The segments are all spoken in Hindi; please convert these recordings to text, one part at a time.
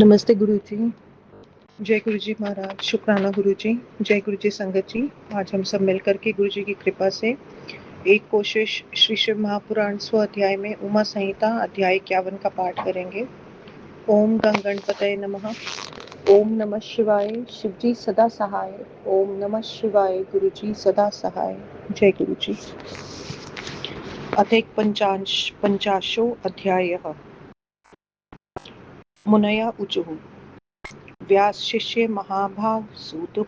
नमस्ते गुरु जी। जय गुरु जी महाराज। शुक्राना गुरु जी। जय गुरु जी संगत जी। आज हम सब मिलकर के गुरु जी की कृपा से एक कोशिश श्री शिव महापुराण 100 अध्याय में उमा संहिता अध्याय 51 का पाठ करेंगे। ओम गंग गणपतये नमः। ओम नमः शिवाय। शिव जी सदा सहाय। ओम नमः शिवाय। गुरु जी सदा सहाय। जय गुरु जी। अथ पंचाशो अध्यायः। मुनया ऊचुः। व्यास शिष्य महाभाग सूत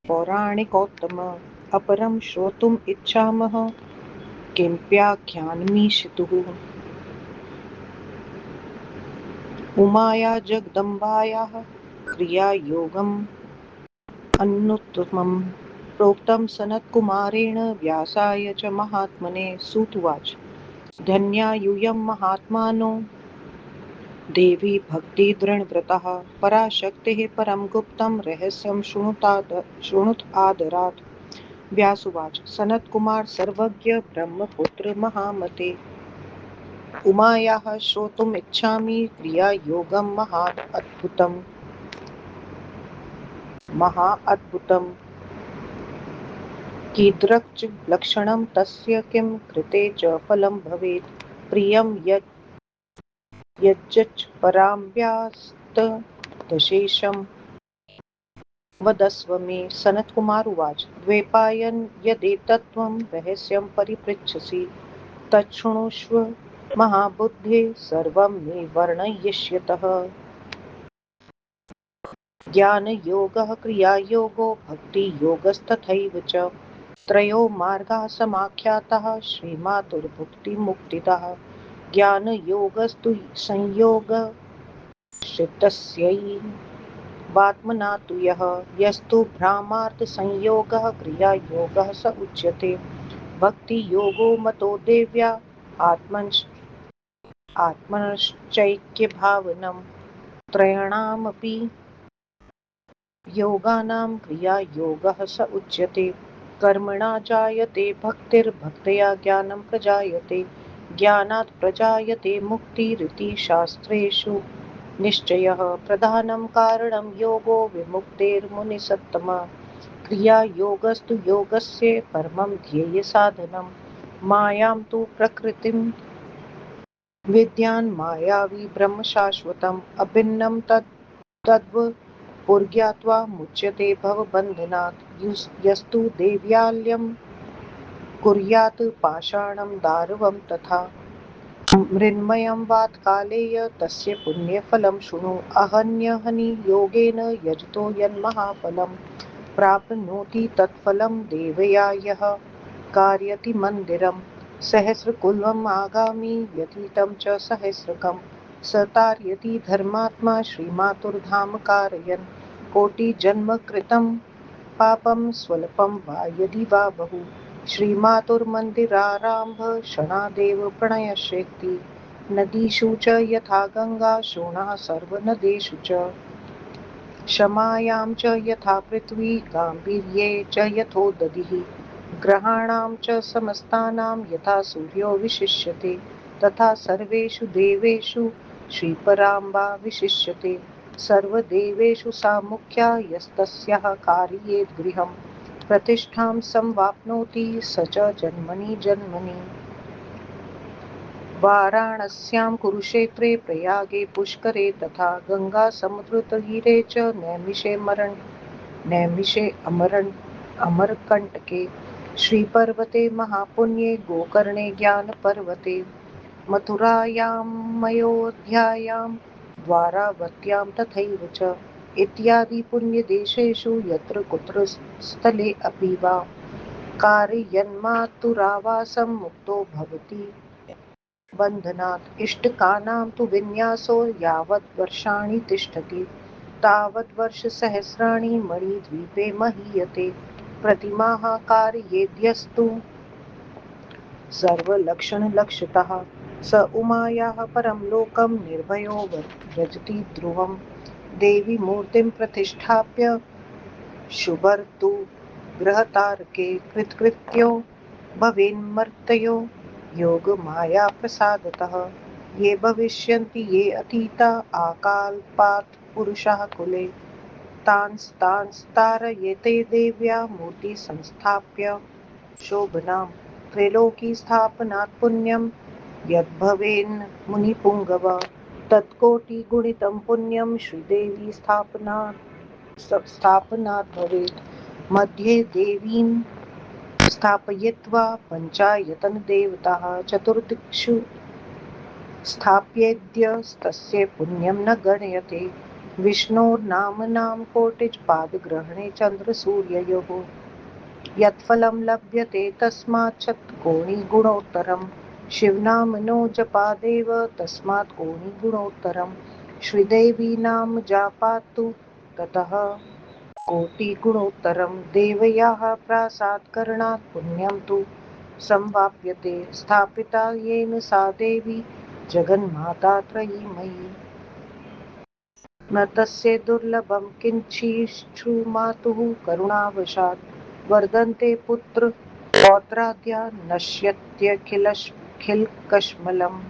पौराणिकोत्तम अपरम श्रोतुम इच्छामः किंप्याख्यानमीशितुः। उमाया जगदम्बायाः क्रियायोगम् अन्नुत्तमं प्रोक्तं सनत्कुमारेण व्यासाय च महात्मने। सूतुवाच। धन्या यूयं महात्मानो देवी भक्ति दृढव्रतः पराशक्तिः परं गुप्तं रहस्यं शृणुत आदरात्। व्यासुवाच। सनत्कुमार सर्वज्ञ ब्रह्मपुत्र महामते। उमायाः श्रोतुम् इच्छामि क्रियायोगं महाअद्भुतं। कीदृक् लक्षणं तस्य किं कृते च फलं भवेत्। प्रियं यज्च पराम्यास्तदशेषं वदस्व मे। सनत्कुमार उवाच। द्वैपायन यदेतत्त्वं रहस्यं परिपृच्छसि तच्छृणुष्व महाबुद्धे सर्वं मे वर्णयिष्यतः। ज्ञानयोगः क्रियायोगो भक्तियोगस्तथैव च त्रयो मार्गाः समाख्याताः श्रीमातुर्भुक्तिमुक्तिदाः। ज्ञानयोगस्तु संयोगश्चित्तस्यैवात्मना तु यस्तु भ्रामार्थसंयोगः क्रियायोगः स उच्यते। भक्तियोगो मतो देव्या आत्मनश्चैक्यभावनं त्रयाणामपि योगानां क्रियायोगः स उच्यते। कर्मणा जायते भक्तिर्भक्त्या ज्ञानं प्रजायते ज्ञानात् प्रजायते मुक्तिरिति शास्त्रेषु निश्चयः। प्रधानं कारणं योगो विमुक्तेर्मुनिसत्तम। क्रियायोगस्तु योगस्य परमं ध्येयसाधनं। मायां तु प्रकृतिं विद्यान् मायावी ब्रह्म शाश्वतम् अभिन्नं तद्वपुर्ज्ञात्वा मुच्यते भवबन्धनात्। यस्तु देव्यालयं कुर्यात् पाषाणं दारुवं तथा मृण्मयं वातकालेय तस्य पुण्यफलं शृणु। अहन्यहनि योगेन यजतो यन्महाफलं प्राप्नोति तत्फलं देवया यः कारयति मन्दिरं। सहस्रकुल्मम् आगामि व्यतीतं च सहस्रकं स तारयति धर्मात्मा श्रीमातुर्धाम कारयन्। कोटिजन्म कृतं पापं स्वल्पं वा यदि वा बहु श्रीमातुर्मन्दिरारम्भ क्षणादेव प्रणश्यति। नदीषु च यथा गंगा शोणः सर्वनदेषु च क्षमायां च यथा पृथ्वी गाम्भीर्ये च यथोदधिः ग्रहाणां च समस्तानां यथा सूर्यो विशिष्यते तथा सर्वेषु देवेषु श्रीपराम्बा विशिष्यते। सर्वदेवेषु सा मुख्या यस्तस्याः कारयेत् गृहं प्रतिष्ठां संवाप्नोति स च जन्मनि जन्मनि। वाराणस्यां कुरुक्षेत्रे प्रयागे पुष्करे तथा गंगा समुद्रतीरे च नैमिषे अमरकंटके श्रीपर्वते महापुण्ये गोकर्णे ज्ञानपर्वते मथुरायामयोध्यायां द्वारावत्यां तथैव च इत्यादि पुण्यदेशेषु यत्र कुत्र स्थले अपि वा कारयन्मातुरावासं मुक्तो भवति बन्धनात्। इष्टकानां तु विन्यासो यावत् वर्षाणि तिष्ठति तावत् वर्षसहस्राणि मणिद्वीपे महीयते। प्रतिमाः कारयेद्यस्तु सर्वलक्षणलक्षितः स उमायाः परं लोकं निर्भयो व्रजति ध्रुवं। देवी मूर्तिं प्रतिष्ठाप्य शुभर्तु गृहतारके कृतकृत्यो भवेन्मर्त्यो योगमाया प्रसादतः। ये भविष्यन्ति ये अतीता आकाल्पात् पुरुषः कुले तांस्तारयेते देव्या मूर्ति संस्थाप्य शोभनां त्रैलोकी स्थापनात् पुण्यं यद्भवेन् मुनिपुङ्गव तत्कोटिगुणितं पुण्यं श्रीदेवी स्थापनात् भवेत् मध्ये देवीं स्थापयित्वा पञ्चायतनदेवताः चतुर्दिक्षु स्थाप्येद्यस्तस्य पुण्यं न गण्यते विष्णोर्नाम्नां कोटिपादग्रहणे चन्द्रसूर्ययोः यत्फलं लभ्यते तस्मात् शतकोटिगुणोत्तरम् शिवनामनो जपादेव तस्मात् कोटिगुणोत्तरम् श्रीदेवी नाम जापात्तु ततः कोटिगुणोत्तरम् देव्याः प्रासादकरणात् पुण्यं तु संवाप्यते स्थापिता येन सा देवी जगन्माता त्रयीमयी न तस्य दुर्लभं किञ्चिच्छ्रुमातुः करुणावशात् वर्धन्ते पुत्र पौत्राद्या नश्यत्यखिलकश्मलम्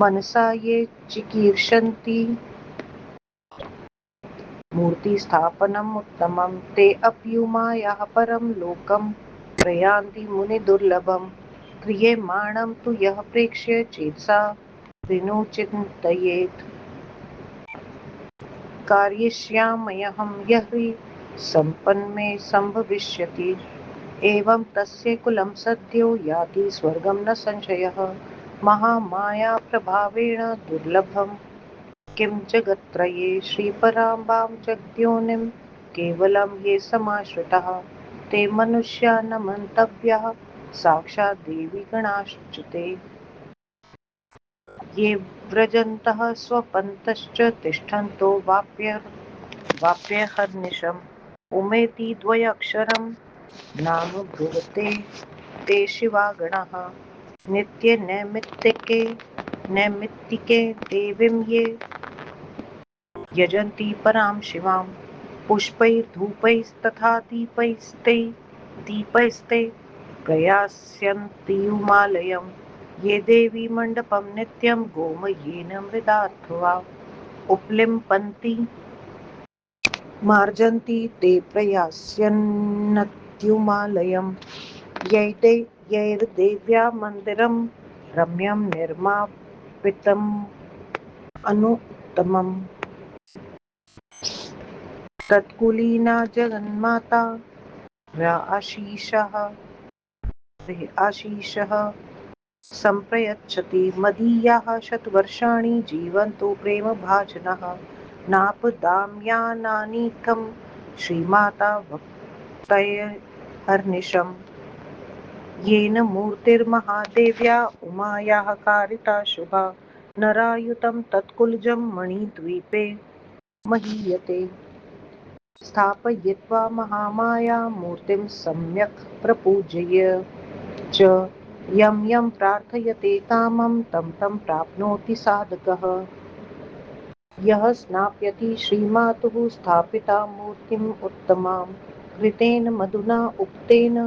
मनसा ये चिकीर्षन्ति मूर्तिस्थापनम् उत्तमं ते अप्युमायाः परं लोकं प्रयान्ति मुनिदुर्लभं क्रियमाणं तु यः प्रेक्ष्य चेतसा विनुचिन्तयेत् कारयिष्याम्यहं यः हि सम्पन्मे सम्भविष्यति एवं तस्य कुलं सद्यो याति स्वर्गं न संशयः महामायाप्रभावेण दुर्लभं किं जगत्त्रये श्रीपराम्बां जगद्योनिं केवलं ये समाश्रिताः ते मनुष्या न मन्तव्याः साक्षात् देवी गणाश्च ते ये व्रजन्तः स्वपन्तश्च तिष्ठन्तो वाप्यहर्निशम् उमेति द्वयक्षरं नाम ब्रुवते ते शिवागणाः नैमित्तिके देवीं ये यजन्ति परां शिवां पुष्पैर्धूपैस्तथा दीपैस्ते प्रयास्यन्त्युमालयं ये देवी मण्डपं नित्यं गोमयेन मृदात्वा उपलिम्पन्ति मार्जन्ति ते प्रयास्यन्नत्युमालयं यैर्देव्या मन्दिरं रम्यं निर्मापितम् अनुत्तमम् तत्कुलीना जगन्माता आशीषः सम्प्रयच्छति मदीयाः शतवर्षाणि जीवन्तो प्रेमभाजनः नापदाम्यानानीकं श्रीमाता भक्तैरहर्निशम् येन मूर्तिर्महादेव्या उमायाः कारिता शुभा नरायुतं तत्कुलजं मणिद्वीपे महीयते स्थापयित्वा महामाया मूर्तिं सम्यक् प्रपूजय च यं यं प्रार्थयते कामं तं तं प्राप्नोति साधकः यः स्नाप्यति श्रीमातुः स्थापिता मूर्तिम् उत्तमां घृतेन मधुना उक्तेन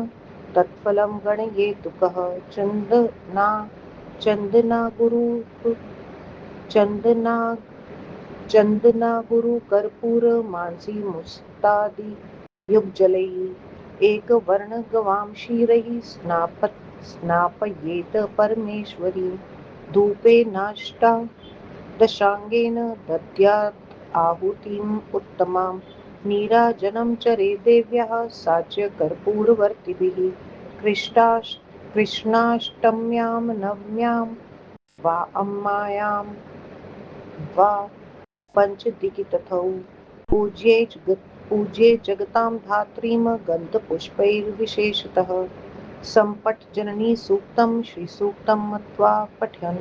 तत्फलं गणयेतु कः चन्दना गुरु कर्पूर मांसी मुस्तादि युगजलैः एकवर्ण गवां क्षीरैः स्नापयेत परमेश्वरी धूपे नाष्टा दशांगेन दद्यात् आहुतिम् उत्तमां नीराजनं चरे देव्याः साच्य कर्पूरवर्तिभिः कृष्णाष्टम्यां नवम्यां वा अम्मायां वा पञ्चदिकितथौ पूज्ये जगतां धात्रीं गन्धपुष्पैर्विशेषतः सम्पट् सूक्तं श्रीसूक्तं मत्वा पठन्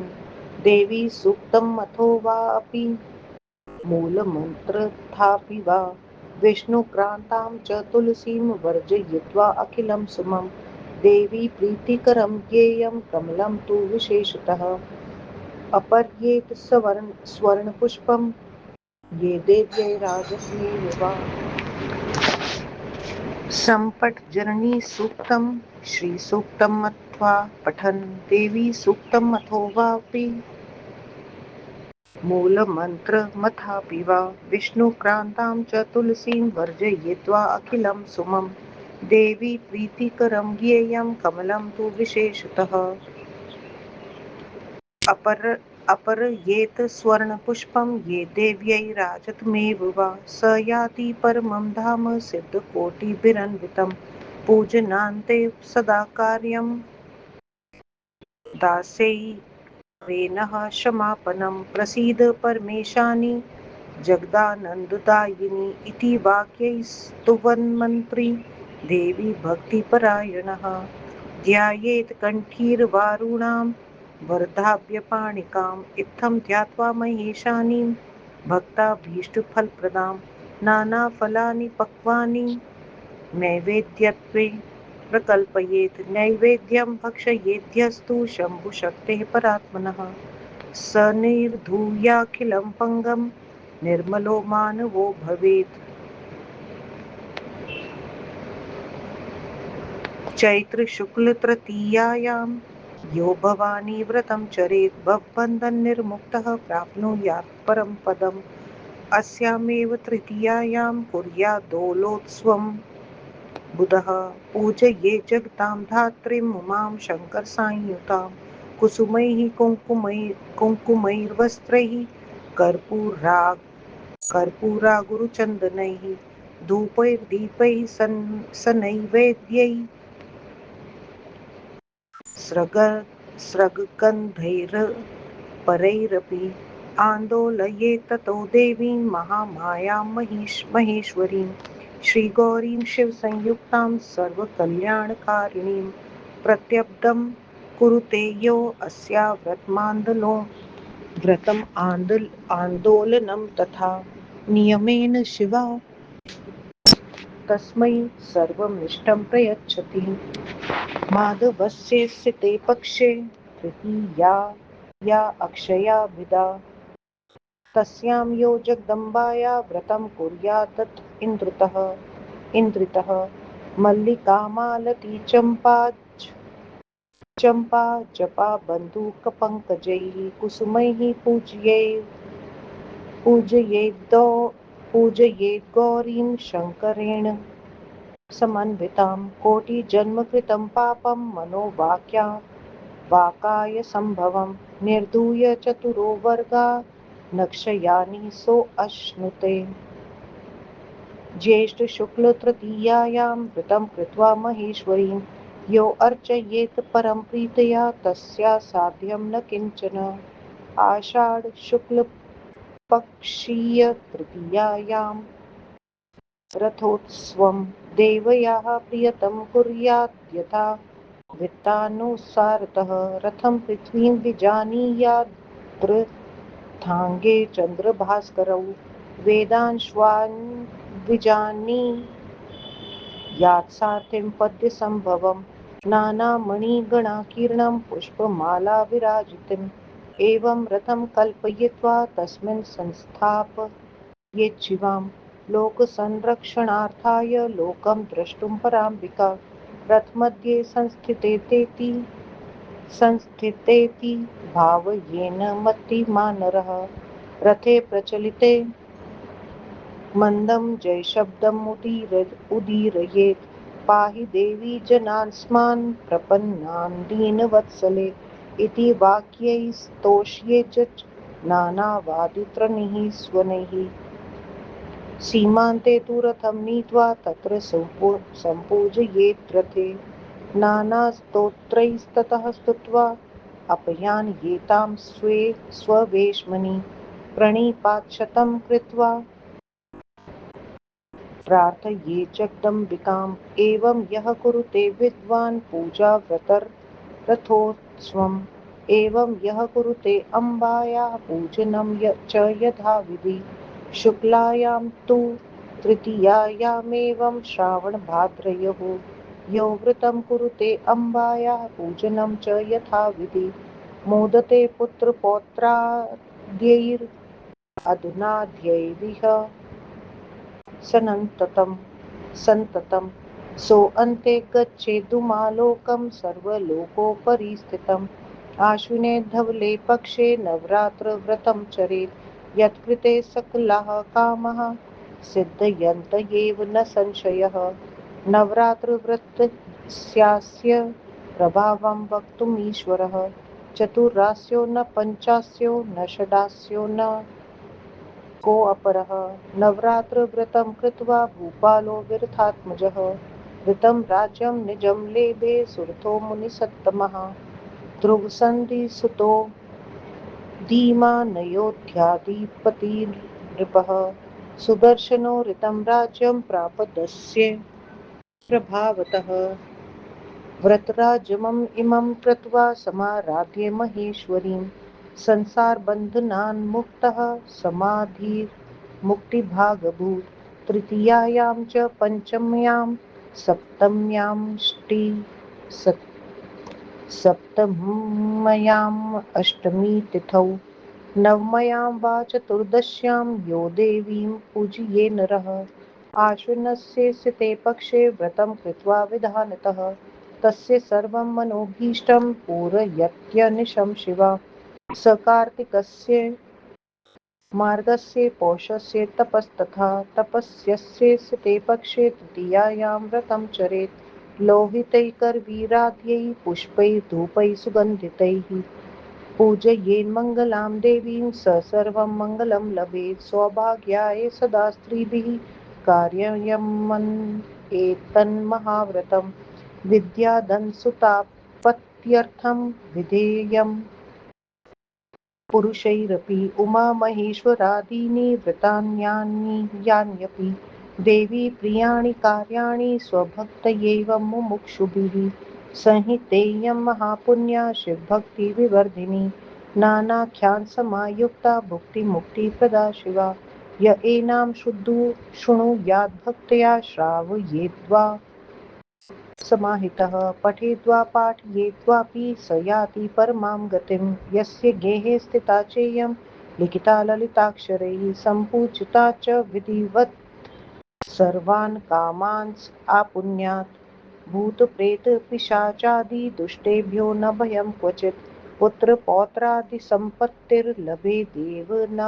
देवी सूक्तं मथो वापि मूलमन्त्रथापि वा विष्णुक्रान्तां च तुलसीं वर्जयित्वा अखिलं सुमं देवी प्रीतिकरं ज्ञेयं कमलं तु विशेषतः अपरयेत स्वर्णपुष्पं ये देव्यै राजस्यैव वा सम्पट् जननी सूक्तं श्रीसूक्तं स्थित्वा पठन् देवी सूक्तम् अथोवापि मूलमन्त्रमथापि वा विष्णुक्रान्तां च तुलसीं वर्जयित्वा अखिलं सुमं देवी प्रीतिकरं ज्ञेयं कमलं तु विशेषतः अपरयेत स्वर्णपुष्पं ये देव्यै राजतमेव वा स याति परमं धाम सिद्धकोटिभिरन्वितं पूजनान्ते सदा कार्यं दासैवेनः क्षमापनं प्रसीद परमेशानि जगदानन्ददायिनी इति वाक्यैस्तुवन्मन्त्री देवी भक्तिपरायणः ध्यायेत् कण्ठीरवारुणां वरदाभ्यपाणिकाम् इत्थं ध्यात्वा महेशानीं भक्ताभीष्टफलप्रदां नानाफलानि पक्वानि नैवेद्यत्वे प्रकल्पयेत् नैवेद्यं भक्षयेद्यस्तु शम्भुशक्तेः परात्मनः स निर्धूयाखिलं पङ्गं निर्मलो मानवो भवेत्। चैत्रशुक्लतृतीयायां यो भवानी व्रतं चरेत् भवबन्धननिर्मुक्तः प्राप्नुयात् परं पदम् अस्यामेव तृतीयायां कुर्याद्दोलोत्सवम् बुधः पूजये जगतां धात्रीम् उमां शङ्करसांयुतां कुसुमैः कुङ्कुमैर्वस्त्रैः कर्पूरागुरुचन्दनैः धूपैर्दीपैः सनैवेद्यैः स्रग्गन्धैरपरैरपि आन्दोलयेत् ततो देवीं महामायां महेश्वरीं श्रीगौरीं शिवसंयुक्तां सर्वकल्याणकारिणीं प्रत्यब्दं कुरुते यो अस्या व्रतम् आन्दोलनं तथा नियमेन शिवा तस्मै सर्वमिष्टं प्रयच्छति। माधवस्य सिते पक्षे तृतीया या अक्षया विदा तस्यां यो जगदम्बाया व्रतं कुर्यात् तत् इन्द्रितः मल्लिकामालती चम्पा जपा बन्धूकपङ्कजैः कुसुमैः पूजयेद् गौरीं शङ्करेण समन्वितां कोटिजन्मकृतं पापं वाकाय संभवं निर्धूय चतुरो वर्गा नक्षयानि सोऽश्नुते ज्येष्ठशुक्लतृतीयायां व्रतं कृत्वा महेश्वरीं यो अर्चयेत् परं प्रीतया तस्या साध्यं न किञ्चन आषाढशुक्लपक्षीयतृतीयायां रथोत्सवं देवयाः प्रियतं कुर्यात् यथा वृत्तानुसारतः रथं पृथ्वीं विजानीयादृथाङ्गे चन्द्रभास्करौ वेदांश्वान् विजानीयात्सार्थिं पद्यसम्भवं नानामणिगणाकीर्णं पुष्पमालाविराजितम् एवं रथं कल्पयित्वा तस्मिन् संस्थापयेच्छिवां लोकसंरक्षणार्थाय लोकं द्रष्टुं पराम्बिका रथमध्ये संस्थितेति भावयेन मतिमानरः रथे प्रचलिते मन्दं जयशब्दम् उदीरयेत् पाहि देवी जनान्स्मान् प्रपन्नान् दीनवत्सले इति वाक्यैः स्तोष्येत् नानावादित्रैः स्वनैः सीमान्ते तु रथं नीत्वा तत्र सम्पूजयेत् रथे नानास्तोत्रैस्ततः स्तुत्वा अपयान्येतां स्ववेश्मनि प्रणिपातशतं कृत्वा प्रार्थयेत् जगदम्बिकाम् एवं यः कुरुते विद्वान् पूजाव्रतरथोत्सवम् एवं यः कुरुते अम्बायाः पूजनं च यथाविधि शुक्लायां तु तृतीयायामेवं श्रावणभाद्रयोः यो व्रतं कुरुते अम्बायाः पूजनं च यथाविधि मोदते पुत्रपौत्राद्यैरधुनाद्यैरिह सन्ततम् सोऽन्ते गच्छेदुमालोकं सर्वलोकोपरि स्थितम् आश्विने धवले पक्षे नवरात्रव्रतं चरेत् यत्कृते सकलाः कामाः सिद्धयन्त एव न संशयः नवरात्रव्रतस्यास्य प्रभावं वक्तुमीश्वरः चतुरास्यो न पञ्चास्यो न षडास्यो न कोऽपरः नवरात्रव्रतं कृत्वा भूपालो विरथात्मजः ऋतं राज्यं निजं लेभे सुरथो मुनिसत्तमः ध्रुवसन्धिसुतो धीमानयोध्याधिपतिर्नृपः सुदर्शनो ऋतं राज्यं प्रापदस्य प्रभावतः व्रतराजमम् इमं कृत्वा समाराध्य महेश्वरीं संसारबन्धनान्मुक्तः समाधिर्मुक्तिभागभूत् तृतीयायां च पञ्चम्यां सप्तम्यां सप्तम्याम् अष्टमी तिथौ नवम्यां वा चतुर्दश्यां यो देवीं पूजये नरः आश्विनस्य सिते पक्षे व्रतं कृत्वा विधानतः तस्य सर्वं मनोभीष्टं पूरयत्यनिशं शिवा स कार्तिकस्य मार्गस्य पौषस्य तपस्तथा तपस्यस्य सिते पक्षे तृतीयायां व्रतं चरेत् लोहितैकर्वीराद्यैः पुष्पैः धूपैः सुगन्धितैः पूजयेन्मङ्गलां देवीं स सर्वं मङ्गलं लभेत् सौभाग्याय सदा स्त्रीभिः कार्ययमन् एतन्महाव्रतं विद्याधनसुतापत्यर्थं विधेयम् पुरुषैरपि उमामहेश्वरादीनि व्रतान्यानि यान्यपि देवी प्रियाणि कार्याणि स्वभक्तयैव मुमुक्षुभिः संहितेयं महापुण्या शिवभक्तिविवर्धिनी नानाख्यानसमायुक्ता भुक्तिमुक्तिप्रदा शिवा य एनां शृणुयाद्भक्त्या श्रावयेद्वा समाहितः पठेद्वा पाठयेद्वापि स याति परमां गतिं यस्य गेहे स्थिता चेयं लिखिता ललिताक्षरैः सम्पूजिता च विधिवत् सर्वान् कामान् आपुण्यात् भूतप्रेतपिशाचादि दुष्टेभ्यो न भयं क्वचित् पुत्रपौत्रादिसम्पत्तिर्लभेदेव न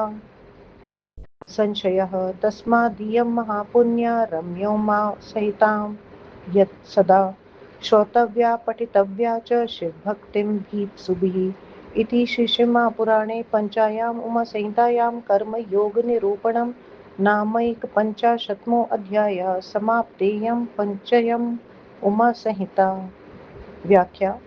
संशयः तस्मादियं महापुण्या रम्यो मा सहितां यत् सदा श्रोतव्या पठितव्या च शिवभक्तिं भीप्सुभिः इति श्रीशिवमहापुराणे पञ्चायाम् उमासंहितायां कर्मयोगनिरूपणं नामैकपञ्चाशत्तमो अध्यायः समाप्तेयं पञ्चम उमासंहिता व्याख्या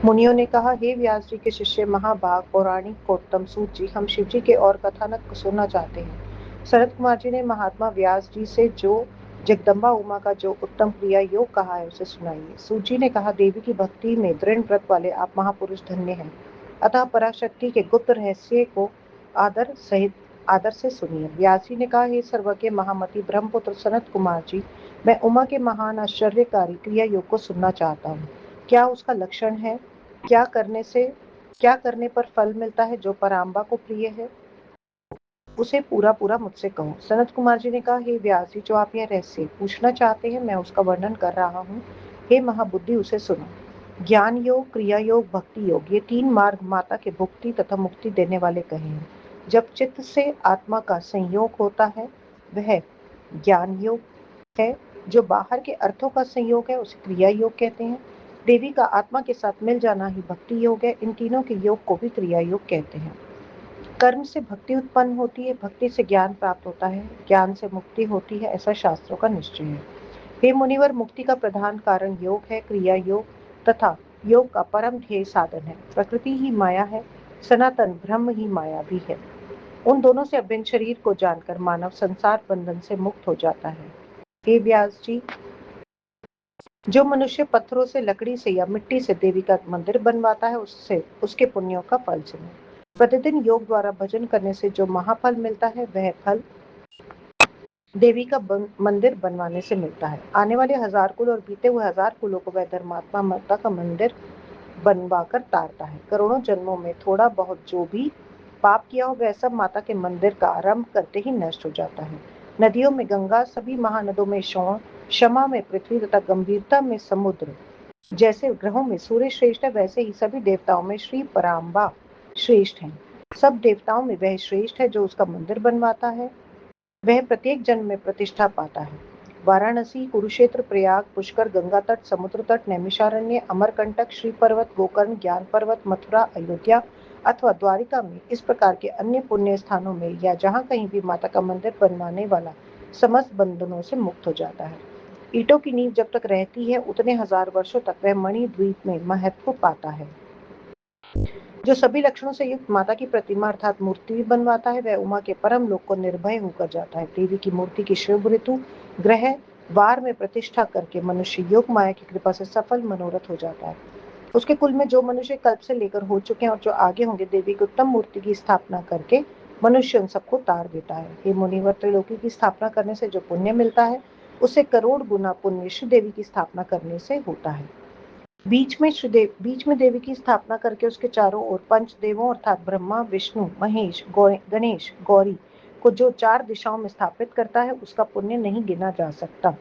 मुनियों ने कहा, हे व्यास जी के शिष्य महाभाग पौराणिक कोत्तम सूत जी, हम शिव जी के और कथानक सुनना चाहते हैं। शरद कुमार जी ने महात्मा व्यास जी से जो जगदम्बा उमा का जो उत्तम क्रिया योग कहा है उसे सुनाइए। सूत जी ने कहा, देवी की भक्ति में दृढ़ व्रत वाले आप महापुरुष धन्य हैं। अतः पराशक्ति के गुप्त रहस्य को आदर से सुनिए। व्यास जी ने कहा, हे सर्वज्ञ महामति ब्रह्मपुत्र सनत कुमार जी, मैं उमा के महान आश्चर्यकारी क्रिया योग को सुनना चाहता हूँ। क्या उसका लक्षण है? क्या करने पर फल मिलता है जो पराम्बा को प्रिय है? उसे पूरा पूरा मुझसे कहो। सनत कुमार जी ने कहा, हे व्यास जी, जो आप यह रहस्य पूछना चाहते हैं मैं उसका वर्णन कर रहा हूँ। हे महाबुद्धि, उसे सुनो। ज्ञान योग, क्रिया योग, भक्ति योग, ये तीन मार्ग माता के भुक्ति तथा मुक्ति देने वाले कहे हैं। जब चित्त से आत्मा का संयोग होता है वह ज्ञान योग है। जो बाहर के अर्थों का संयोग है उसे क्रिया योग कहते हैं। देवी का आत्मा के साथ मिल जाना ही भक्ति योग है। इन तीनों के योग को भी क्रिया योग कहते हैं। कर्म से भक्ति उत्पन्न होती है, भक्ति से ज्ञान प्राप्त होता है, ज्ञान से मुक्ति होती है, ऐसा शास्त्रों का निश्चय है। हे मुनिवर, मुक्ति का प्रधान कारण योग है। क्रिया योग तथा योग का परम ध्येय साधन है। प्रकृति ही माया है, सनातन ब्रह्म ही माया भी है। उन दोनों से अभिन्न शरीर को जानकर मानव संसार बंधन से मुक्त हो जाता है। हे व्यास जी, जो मनुष्य पत्थरों से, लकड़ी से या मिट्टी से देवी का मंदिर बनवाता है उससे उसके पुण्यों का फल सुनो। प्रतिदिन योग द्वारा भजन करने से जो महाफल मिलता है वह फल देवी का मंदिर बनवाने से मिलता है। आने वाले 1000 कुल और बीते हुए 1000 कुलों को वह धर्मात्मा माता का मंदिर बनवाकर तारता है। करोड़ों जन्मों में थोड़ा बहुत जो भी पाप किया हो वह सब माता के मंदिर का आरंभ करते ही नष्ट हो जाता है। नदियों में गंगा, सभी महानदों में शौण, क्षमा में पृथ्वी तथा गंभीरता में समुद्र। जैसे ग्रहों में सूर्य श्रेष्ठ है वैसे ही सभी देवताओं में श्री पराम्बा श्रेष्ठ है। सब देवताओं में वह श्रेष्ठ है जो उसका मंदिर बनवाता है, वह प्रत्येक जन्म में प्रतिष्ठा पाता है। वाराणसी, कुरुक्षेत्र, प्रयाग, पुष्कर, गंगा तट, समुद्र तट, नैमिषारण्य, अमरकंटक, श्री पर्वत, गोकर्ण, ज्ञान पर्वत, मथुरा, अयोध्या अथवा द्वारिका में इस प्रकार के अन्य पुण्य स्थानों में या जहाँ कहीं भी माता का मंदिर बनवाने वाला समस्त बंधनों से मुक्त हो जाता है। ईंटों की नींव जब तक रहती है उतने हजार वर्षों तक वह मणिद्वीप में महत्व पाता है। जो सभी लक्षणों से युक्त माता की प्रतिमा अर्थात मूर्ति बनवाता है वह उमा के परम लोक को निर्भय होकर जाता है। देवी की मूर्ति की शुभ ऋतु ग्रह वार में प्रतिष्ठा करके मनुष्य योग माया की कृपा से सफल मनोरथ हो जाता है। उसके कुल में जो मनुष्य कल्प से लेकर हो चुके हैं और जो आगे होंगे देवी की उत्तम मूर्ति की स्थापना करके मनुष्य उन सबको तार देता है। हे मुनिवर, त्रिलोकी की स्थापना करने से जो पुण्य मिलता है उससे करोड़ गुना पुण्य श्री देवी की स्थापना करने से होता है। बीच में देवी की स्थापना करके उसके चारों ओर पंच देवों अर्थात ब्रह्मा, विष्णु, महेश, गणेश, गौरी को जो 4 दिशाओं में स्थापित करता है उसका पुण्य नहीं गिना जा सकता।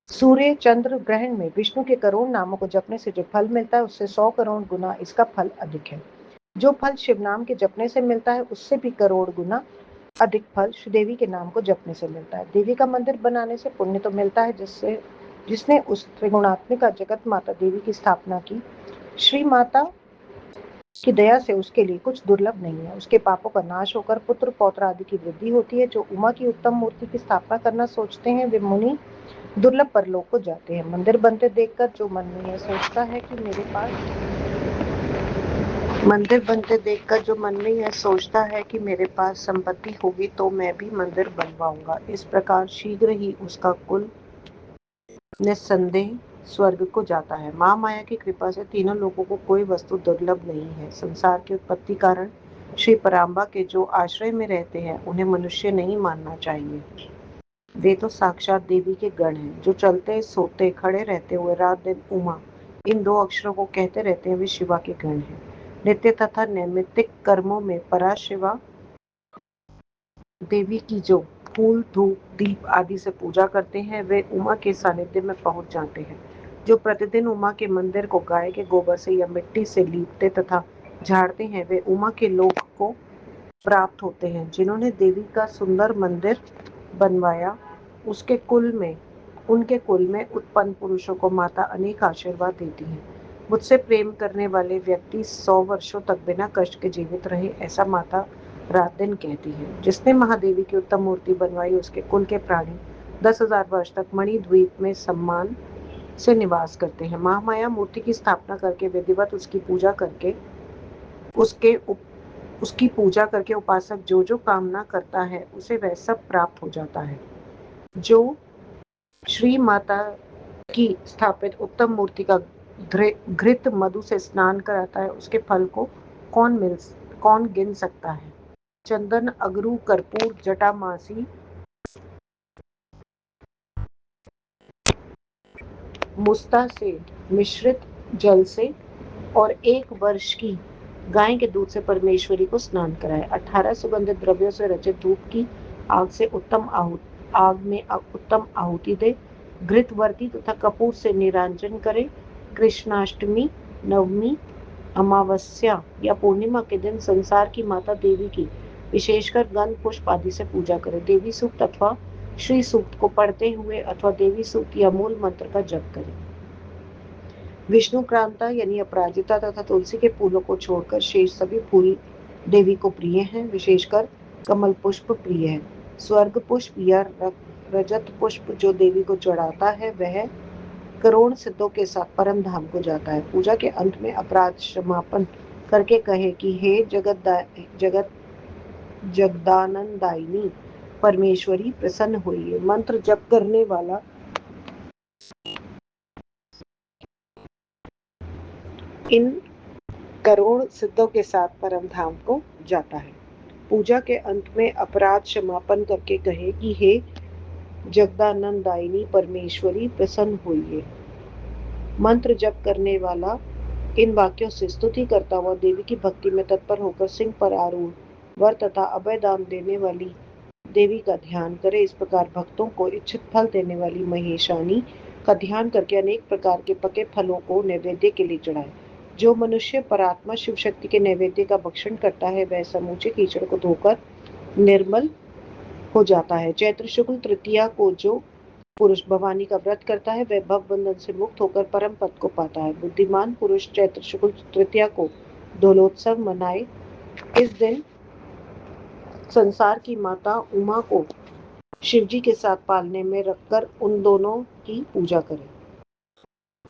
सूर्य चंद्र ग्रहण में विष्णु के करोड़ नामों को जपने से जो फल मिलता है उससे 100 करोड़ गुना इसका फल अधिक है। जो फल शिव नाम के जपने से मिलता है उससे भी करोड़ गुना अधिक फल श्री देवी के नाम को जपने से मिलता है। देवी का मंदिर बनाने से पुण्य तो मिलता है जिसने उस त्रिगुणात्मिका जगत माता देवी की स्थापना की। श्री माता की दया से उसके लिए कुछ दुर्लभ नहीं है। उसके पापों का नाश होकर पुत्र पौत्र आदि की वृद्धि होती है। जो उमा की उत्तम मूर्ति की स्थापना करना सोचते हैं वे मुनि दुर्लभ परलोक को जाते हैं। मंदिर बनते देखकर जो मन में यह सोचता है कि मेरे पास संपत्ति होगी तो मैं भी मंदिर बनवाऊंगा, इस प्रकार शीघ्र ही उसका कुल निस्संदेह स्वर्ग को जाता है। माँ माया की कृपा से तीनों लोगों को कोई वस्तु दुर्लभ नहीं है। संसार की उत्पत्ति कारण श्री पराम्बा के जो आश्रय में रहते हैं उन्हें मनुष्य नहीं मानना चाहिए। वे तो साक्षात देवी के गण हैं। जो चलते सोते खड़े रहते हुए रात दिन उमा इन 2 अक्षरों को कहते रहते हैं वे शिवा के गण हैं। नित्य तथा नैमित्तिक कर्मों में पराशिवा देवी की जो फूल धूप दीप आदि से पूजा करते हैं वे उमा के सानिध्य में पहुंच जाते हैं। जो प्रतिदिन उमा के मंदिर को गाय के गोबर से या मिट्टी से लीपते तथा झाड़ते हैं वे उमा के लोक को प्राप्त होते हैं। जिन्होंने देवी का सुंदर मंदिर बनवाया उनके कुल में उत्पन्न पुरुषों को माता अनेक आशीर्वाद देती है। मुझसे प्रेम करने वाले व्यक्ति 100 वर्षों तक बिना कष्ट के जीवित रहे ऐसा माता रात दिन कहती है। जिसने महादेवी की उत्तम मूर्ति बनवाई उसके कुल के प्राणी 10,000 वर्ष तक मणिद्वीप में सम्मान से निवास करते हैं। महामाया मूर्ति की स्थापना करके विधिवत उसकी पूजा करके उपासक जो जो कामना करता है उसे वह सब प्राप्त हो जाता है। जो श्री माता की स्थापित उत्तम मूर्ति का घृत मधु से स्नान कराता है उसके फल को कौन गिन सकता है। चंदन, अगरू, कर्पूर, जटामासी, मुस्ता से मिश्रित जल से और 1 वर्ष की गाय के दूध से परमेश्वरी को स्नान कराए। 18 सुगंधित द्रव्यों से रचित धूप की आग में उत्तम आहुति दे। घृतवर्ती तथा कपूर से निरांजन करे। कृष्णाष्टमी, नवमी, अमावस्या या पूर्णिमा के दिन संसार की माता देवी की विशेषकर गंध पुष्प आदि से पूजा करे। देवी सूक्त अथवा श्री सूक्त को पढ़ते हुए अथवा देवी सूक्त या मूल मंत्र का जप करे। विष्णु क्रांता यानी अपराजिता तथा तुलसी के फूलों को छोड़कर शेष सभी फूल देवी को प्रिय हैं। विशेषकर कमल पुष्प प्रिय है। स्वर्ग पुष्प या रजत पुष्प जो देवी को चढ़ाता है वह करोड़ सिद्धों के साथ परम धाम को जाता है। पूजा के अंत में अपराध क्षमापन करके कहे कि हे जगदानंदायिनी परमेश्वरी प्रसन्न होइए। मंत्र जप करने वाला इन करोड़ सिद्धों के साथ परम धाम को जाता है। पूजा के अंत में अपराध क्षमापन करके कहे कि हे जगदानंदायिनी परमेश्वरी प्रसन्न होइए। मंत्र जप करने वाला इन वाक्यों से स्तुति करता हुआ देवी की भक्ति में तत्पर होकर सिंह पर आरूढ़ वर तथा अभय दान देने वाली देवी का ध्यान करें। इस प्रकार भक्तों को इच्छित फल देने वाली महेशानी का ध्यान करके अनेक प्रकार के पके फलों को नैवेद्य के लिए चढ़ाए। जो मनुष्य परात्मा शिव शक्ति के नैवेद्य का भक्षण करता है वह समूचे कीचड़ को धोकर निर्मल हो जाता है। चैत्र शुक्ल तृतीया को जो पुरुष भवानी का व्रत करता है वह भव बंधन से मुक्त होकर परम पद को पाता है। बुद्धिमान पुरुष चैत्र शुक्ल तृतीया को दोलोत्सव मनाए। इस दिन संसार की माता उमा को शिवजी के साथ पालने में रखकर उन दोनों की पूजा करें।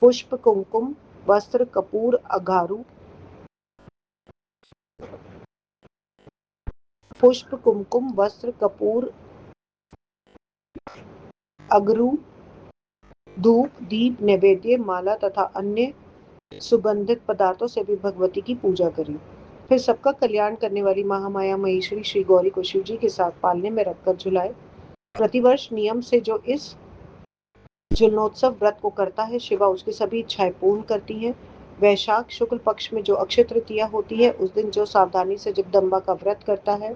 पुष्प कुमकुम वस्त्र कपूर अगारू पुष्प कुमकुम वस्त्र कपूर अगरू धूप दीप नैवेद्य माला तथा अन्य सुगंधित पदार्थों से भी भगवती की पूजा करें। फिर सबका कल्याण करने वाली महामाया महेश्वरी श्री गौरी को शिवजी के साथ पालने में रखकर झुलाए। प्रतिवर्ष नियम से जो इस झुलनोत्सव व्रत को करता है शिवा उसकी सभी इच्छाएं पूर्ण करती हैं। वैशाख शुक्ल पक्ष में जो अक्षय तृतीया होती है उस दिन जो सावधानी से जगदम्बा का व्रत करता है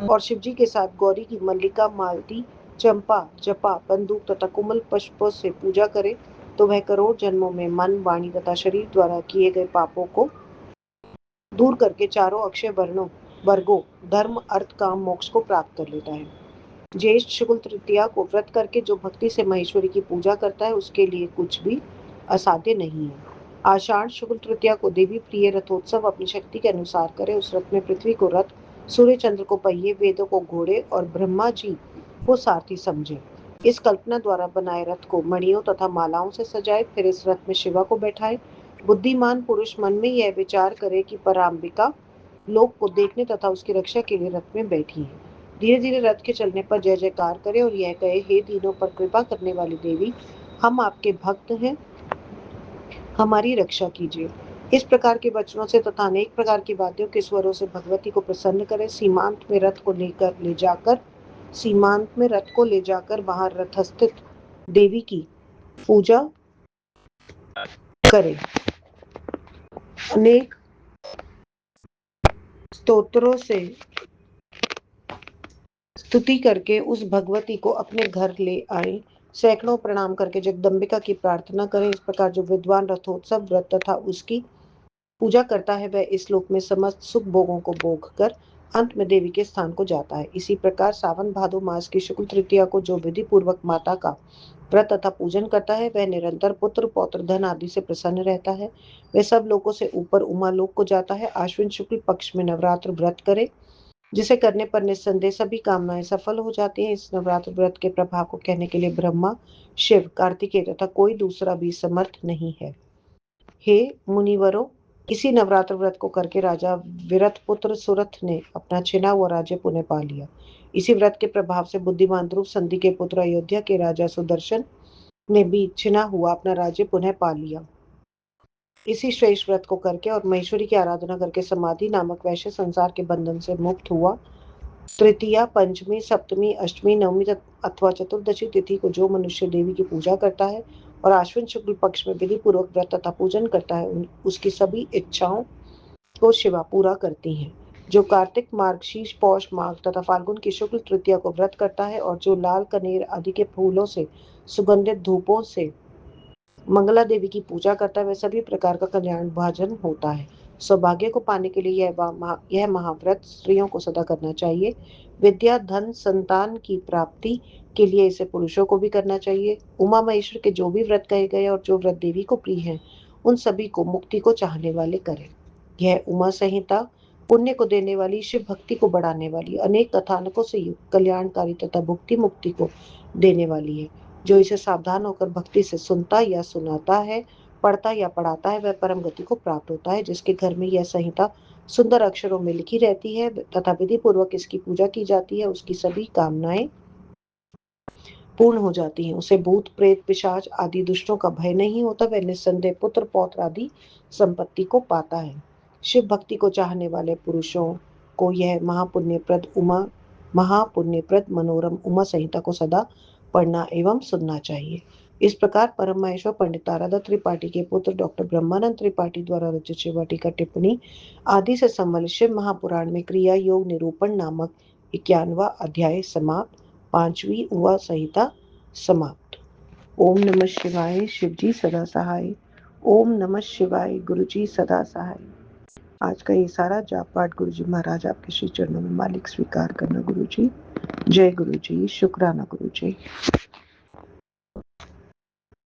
और शिवजी के साथ गौरी की मल्लिका मालती चंपा जपा बंदूक तथा कुमल पुष्पों से पूजा करे तो वह करोड़ जन्मों में मन वाणी तथा शरीर द्वारा किए गए पापों को दूर करके चारों अक्षय वर्गों धर्म अर्थ काम मोक्ष को प्राप्त कर लेता है। ज्येष्ठ शुक्ल तृतीया को व्रत करके जो भक्ति से महेश्वरी की पूजा करता है उसके लिए कुछ भी असाध्य नहीं है। आषाढ़ शुक्ल तृतीया को देवी प्रिय रथोत्सव अपनी शक्ति के अनुसार करे। उस रथ में पृथ्वी को रथ सूर्य चंद्र को पहिए वेदों को घोड़े और ब्रह्मा जी को सारथी समझे। इस कल्पना द्वारा बनाए रथ को मणियों तथा मालाओं से सजाए। फिर इस रथ में शिवा को बैठाए। बुद्धिमान पुरुष मन में यह विचार करे कि पराम्बिका लोक को देखने तथा उसकी रक्षा के लिए रथ में बैठी है। धीरे धीरे रथ के चलने पर जय जयकार करे और यह कहे, हे दीनों पर कृपा करने वाली देवी, हम आपके भक्त हैं, हमारी रक्षा कीजिए। इस प्रकार के वचनों से तथा अनेक प्रकार की वाद्यों के स्वरों से भगवती को प्रसन्न करें। सीमांत में रथ को ले जाकर वहां रथस्थित देवी की पूजा करें। अनेक स्तोत्रों से स्तुति करके उस भगवती को अपने घर ले आए। सैकड़ों प्रणाम करके जगदम्बिका की प्रार्थना करें। इस प्रकार जो विद्वान रथोत्सव व्रत तथा उसकी पूजा करता है वह इस लोक में समस्त सुख भोगों को भोग कर अंत में देवी के स्थान को जाता है। इसी प्रकार सावन भादो मास की शुक्ल तृतीया को जो विधि पूर्वक माता का व्रत तथा पूजन करता है वह निरंतर पुत्र पौत्र धन आदि से प्रसन्न रहता है। वह सब लोगों से ऊपर उमा लोक को जाता है। आश्विन शुक्ल पक्ष में नवरात्र व्रत करे जिसे करने पर निस्संदेह सभी कामनाएं सफल हो जाती हैं। इस नवरात्र व्रत के प्रभाव को कहने के लिए ब्रह्मा शिव कार्तिकेय तथा कोई दूसरा भी समर्थ नहीं है। हे मुनिवरों, इसी नवरात्र व्रत को करके राजा विरत पुत्र सुरथ ने अपना छिना हुआ राज्य पुनः पा लिया। इसी व्रत के प्रभाव से बुद्धिमान ध्रुव संधि के पुत्र अयोध्या के राजा सुदर्शन ने भी छिना हुआ अपना राज्य पुनः पा लिया। इसी श्रेष्ठ व्रत को करके और महेश्वरी की आराधना करके समाधि नामक वैश्य संसार के बंधन से मुक्त हुआ। तृतीया पंचमी सप्तमी अष्टमी नवमी अथवा चतुर्दशी तिथि को जो मनुष्य देवी की पूजा करता है और आश्विन शुक्ल पक्ष में विधि पूर्वक व्रत तथा पूजन करता है उसकी सभी इच्छाओं को शिवा पूरा करती हैं। जो कार्तिक मार्गशीर्ष पौष माघ तथा फाल्गुन की शुक्ल तृतीया को व्रत करता है और जो लाल कनेर आदि के फूलों से सुगंधित धूपों से मंगला देवी की पूजा करता है वह सभी प्रकार का कल्याण भाजन होता है। सौभाग्य को पाने के लिए यह महाव्रत स्त्रियों को सदा करना चाहिए। विद्या धन संतान की प्राप्ति के लिए इसे पुरुषों को भी करना चाहिए। उमा महेश्वर के जो भी व्रत कहे गए और जो व्रत देवी को प्रिय हैं उन सभी को मुक्ति को चाहने वाले करें। यह उमा संहिता पुण्य को देने वाली शिव भक्ति को बढ़ाने वाली अनेक कथानकों से युक्त कल्याणकारी तथा भुक्ति मुक्ति को देने वाली है। जो इसे सावधान होकर भक्ति से सुनता या सुनाता है पढ़ता या पढ़ाता है वह परम गति को प्राप्त होता है। जिसके घर में यह संहिता सुंदर अक्षरों में लिखी रहती है तथा विधि पूर्वक इसकी पूजा की जाती है उसकी सभी कामनाएं पूर्ण हो जाती हैं। उसे भूत प्रेत पिशाच आदि दुष्टों का भय नहीं होता। वह निस्संदेह पुत्र पौत्र आदि संपत्ति को पाता है। शिव भक्ति को चाहने वाले पुरुषों को यह महापुण्यप्रद मनोरम उमा संहिता को सदा पढ़ना एवं सुनना चाहिए। इस प्रकार परम महेश्वर पंडित तारादत्त त्रिपाठी के पुत्र डॉक्टर ब्रह्मानंद त्रिपाठी द्वारा रचित शिव वाटिका टिप्पणी आदि से सम्मिलित शिव महापुराण में क्रिया योग निरूपण नामक 51वां अध्याय समाप्त। 5वीं उवा संहिता समाप्त। ओम नमः शिवाय। शिवजी सदा सहाय। ओम नमः शिवाय। गुरुजी सदा सहाय। आज का ये सारा जाप पाठ गुरुजी महाराज आपके श्री चरणों में मालिक स्वीकार करना गुरुजी। जय गुरुजी। शुक्राना गुरुजी।